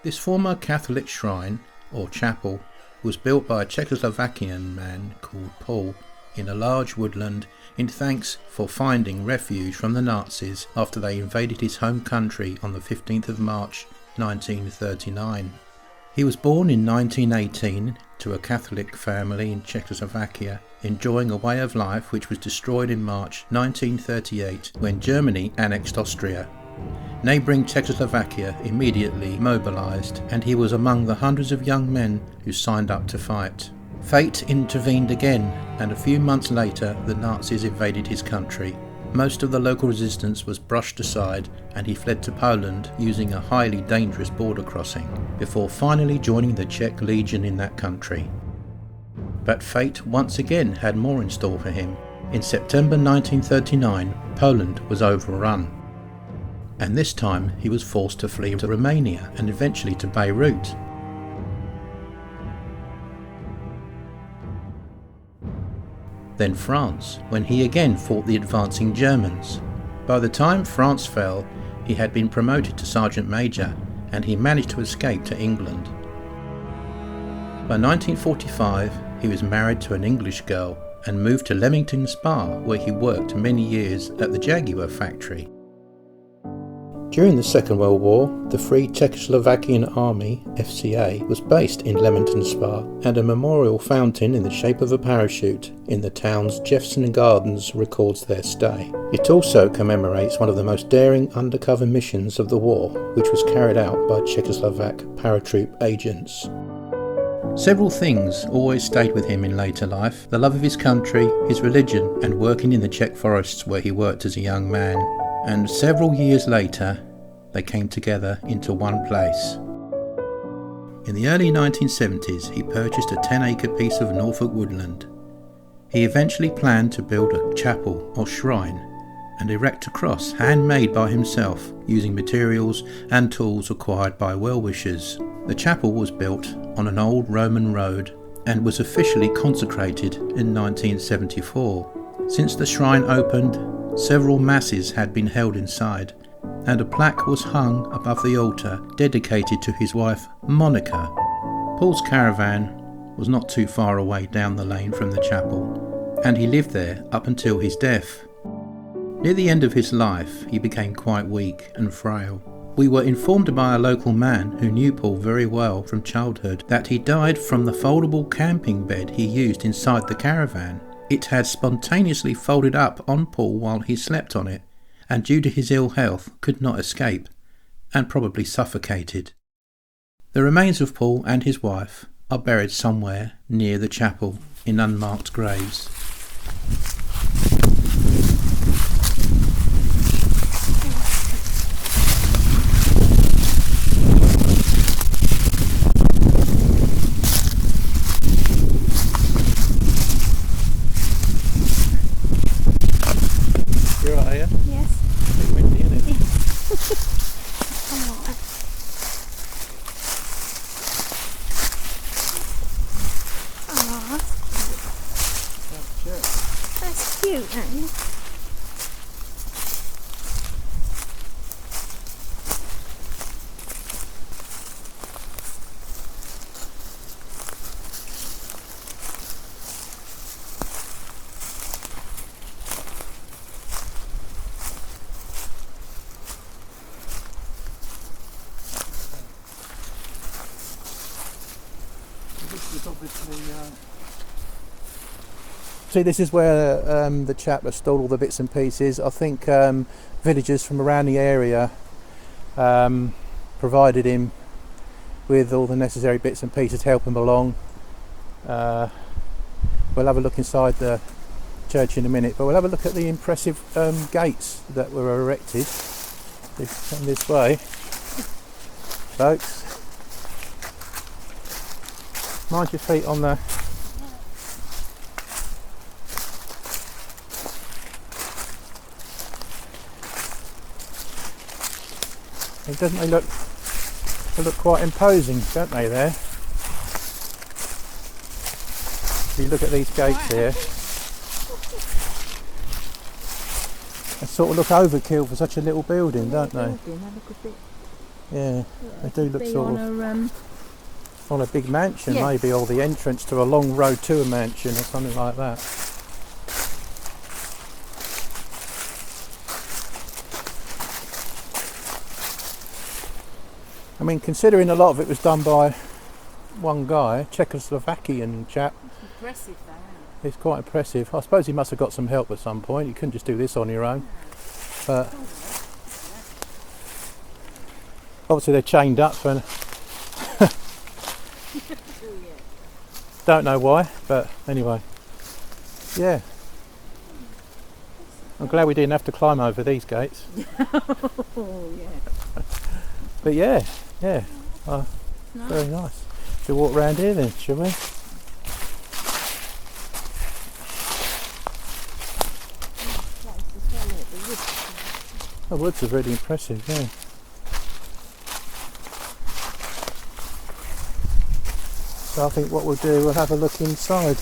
This former Catholic shrine, or chapel, was built by a Czechoslovakian man called Paul in a large woodland in thanks for finding refuge from the Nazis after they invaded his home country on the 15th of March 1939. He was born in 1918 to a Catholic family in Czechoslovakia, enjoying a way of life which was destroyed in March 1938 when Germany annexed Austria. Neighbouring Czechoslovakia immediately mobilised, and he was among the hundreds of young men who signed up to fight. Fate intervened again, and a few months later the Nazis invaded his country. Most of the local resistance was brushed aside, and he fled to Poland using a highly dangerous border crossing, before finally joining the Czech Legion in that country. But fate once again had more in store for him. In September 1939, Poland was overrun, and this time he was forced to flee to Romania and eventually to Beirut. Then France, when he again fought the advancing Germans. By the time France fell, he had been promoted to Sergeant Major, and he managed to escape to England. By 1945, he was married to an English girl and moved to Leamington Spa, where he worked many years at the Jaguar factory. During the Second World War, the Free Czechoslovakian Army, FCA, was based in Leamington Spa, and a memorial fountain in the shape of a parachute in the town's Jefferson Gardens records their stay. It also commemorates one of the most daring undercover missions of the war, which was carried out by Czechoslovak paratroop agents. Several things always stayed with him in later life: the love of his country, his religion, and working in the Czech forests where he worked as a young man. And several years later, they came together into one place. In the early 1970s, he purchased a 10-acre piece of Norfolk woodland. He eventually planned to build a chapel or shrine and erect a cross handmade by himself using materials and tools acquired by well-wishers. The chapel was built on an old Roman road and was officially consecrated in 1974. Since the shrine opened, several masses had been held inside, and a plaque was hung above the altar dedicated to his wife Monica. Paul's caravan was not too far away down the lane from the chapel, and he lived there up until his death. Near the end of his life, he became quite weak and frail. We were informed by a local man who knew Paul very well from childhood that he died from the foldable camping bed he used inside the caravan. It had spontaneously folded up on Paul while he slept on it, and due to his ill health could not escape, and probably suffocated. The remains of Paul and his wife are buried somewhere near the chapel in unmarked graves. That's cute, isn't it? See, this is where the chap has stored all the bits and pieces. I think villagers from around the area provided him with all the necessary bits and pieces to help him along. We'll have a look inside the church in a minute, but we'll have a look at the impressive gates that were erected. Come this way, folks. Mind your feet on the... Doesn't they look quite imposing, don't they, there? If you look at these gates here, they sort of look overkill for such a little building, don't they? Yeah, they do look Be sort on of on a big mansion, Yes. maybe, or the entrance to a long road to a mansion or something like that. I mean, considering a lot of it was done by one guy, Czechoslovakian chap, impressive though, it's quite impressive. I suppose he must have got some help at some point. You couldn't just do this on your own. But obviously they're chained up for don't know why, but anyway. Yeah. I'm glad we didn't have to climb over these gates. Oh yeah. But yeah, Nice. very nice. Should we walk round here then, shall we? The woods are really impressive, yeah. So I think what we'll do, we'll have a look inside.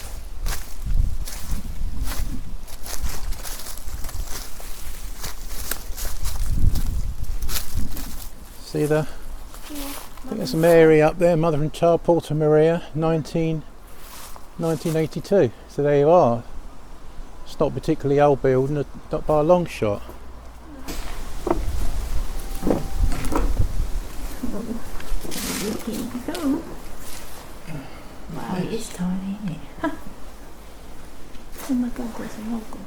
See the, I think there's Mary up there, Mother and Child, Porta Maria, 1982. So there you are. It's not a particularly old building, not by a long shot. Here you go. Wow, it is tiny, isn't it? Oh my god, there's a logo.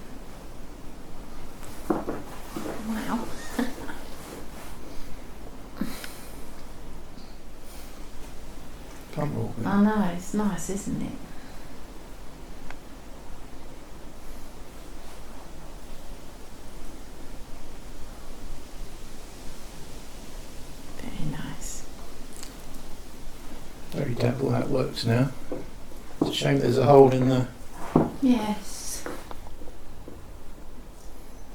Wow. I know, it's nice, isn't it? Very nice. Very doubtful how it works now. It's a shame there's a hole in the Yes.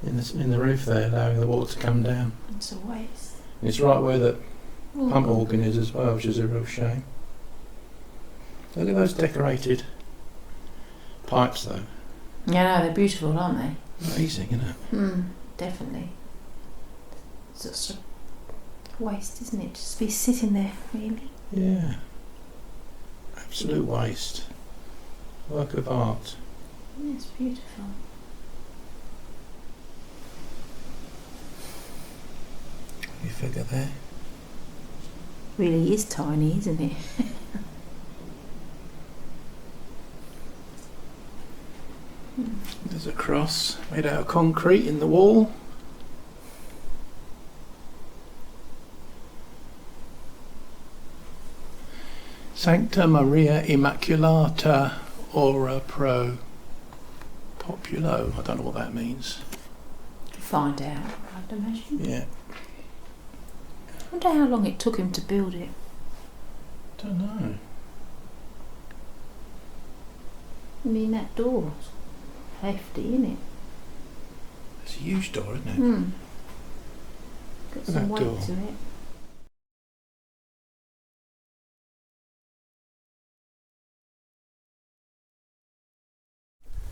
in the roof there, allowing the water to come down. It's a waste. And it's right where the pump organ is as well, which is a real shame. Look at those decorated pipes though. Yeah, no, they're beautiful, aren't they? Amazing, isn't it? Definitely. It's just a waste, isn't it? Just be sitting there, really. Yeah. Absolute waste. Work of art. Yeah, it's beautiful. You figure there. Really is tiny, isn't it? There's a cross made out of concrete in the wall. Sancta Maria Immaculata Ora Pro Populo. I don't know what that means. Find out, I'd imagine. Yeah, I wonder how long it took him to build it. don't know. I mean, that door's hefty, isn't it? It's a huge door, isn't it? Got Look at some that weight door. to it.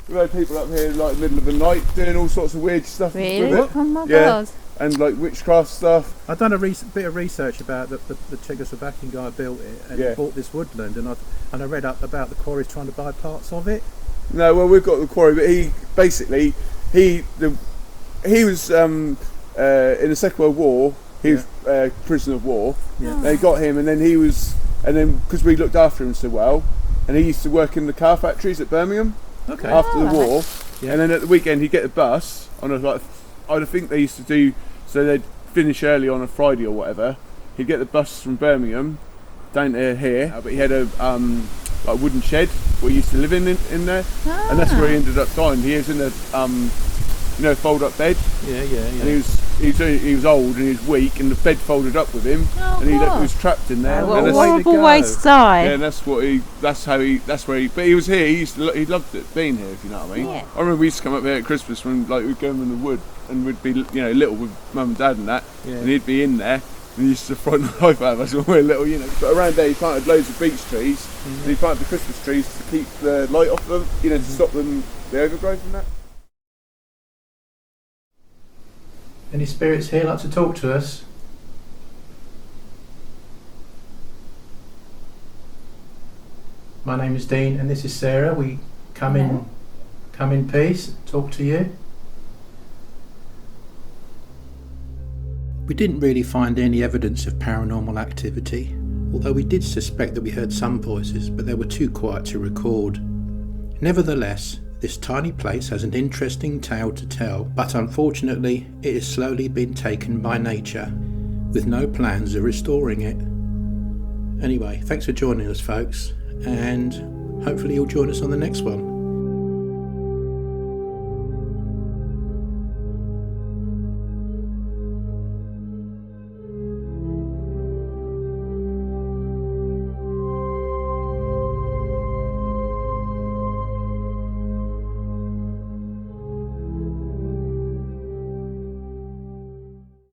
We've had people up here like middle of the night doing all sorts of weird stuff Really? with it. Oh my Yeah. god. And like witchcraft stuff. I've done a bit of research about the Czechoslovakian guy who built it and Yeah. bought this woodland, and I read up about the quarries trying to buy parts of it. No, well we've got the quarry, but he basically he was in the Second World War. He was prisoner of war. Yeah. They got him, and then because we looked after him so well, and he used to work in the car factories at Birmingham Okay. after the war. Yeah. And then at the weekend he'd get the bus on a I think they used to do so they'd finish early on a Friday or whatever. He'd get the bus from Birmingham down to here, but he had a like wooden shed where he used to live in there, and that's where he ended up dying. He was in a fold up bed, Yeah. and he was old and he was weak, and the bed folded up with him, and he was trapped in there. What And a that's- horrible way to die. yeah, and that's where he. But he was here. He loved it being here. If you know what I mean. Yeah. I remember we used to come up here at Christmas when we'd go in the wood and we'd be little with mum and dad and that, Yeah. and he'd be in there. And he used to frighten the life out of us when we were little, But around there he planted loads of beech trees, and he planted the Christmas trees to keep the light off them, to stop them the overgrowth and that. Any spirits here like to talk to us? My name is Dean, and this is Sarah. We come in peace, talk to you. We didn't really find any evidence of paranormal activity, although we did suspect that we heard some voices, but they were too quiet to record. Nevertheless, this tiny place has an interesting tale to tell, but unfortunately it has slowly been taken by nature, with no plans of restoring it. Anyway, thanks for joining us, folks, and hopefully you'll join us on the next one.